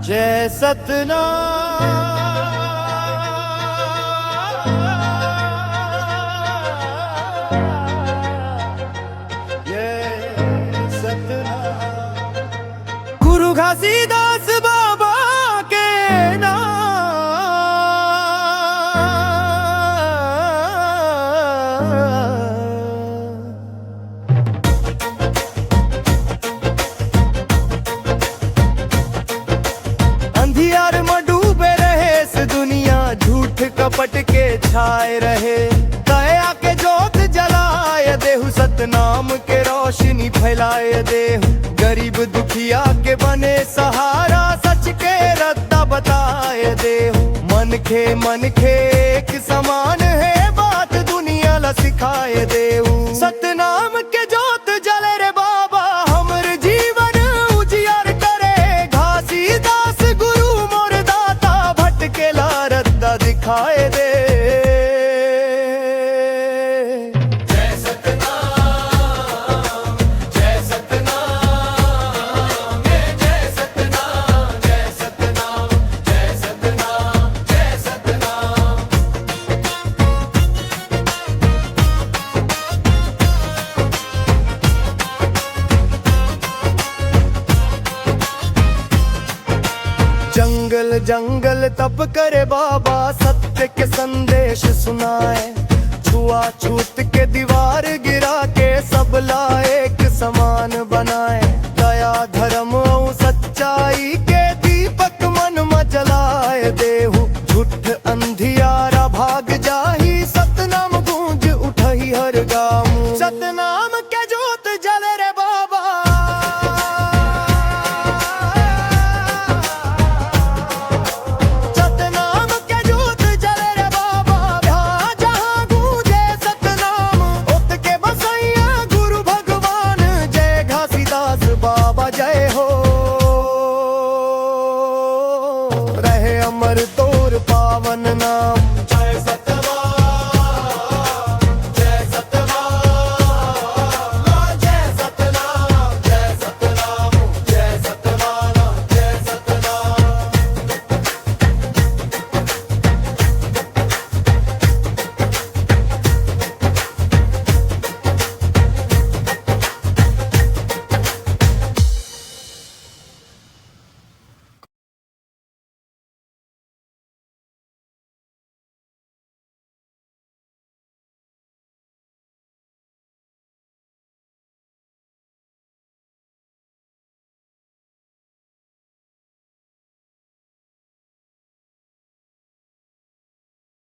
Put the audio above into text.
जय सतनाम, जय सतनाम। गुरु घासीदास बाबा के नाम, अंधियार में डूबे रहे इस दुनिया, झूठ कपट के छाए रहे। दया के जोत जलाए देहु, सतनाम के रोशनी फैलाए देहु। गरीब दुखिया के बने सहारा, सच के रत्ता बताए देहु। मन खे एक समान है, बात दुनिया ला सिखाए देहु। सतनाम के जोत जले रे बाबा, हमर जीवन उजियार करे। घासीदास गुरु मोर दाता, भटके ला रत्ता दिखाए दे। जंगल जंगल तप करे बाबा, सत्य के संदेश सुनाए। छुआछूत के दीवार गिरा के सब ला एक समान बनाए।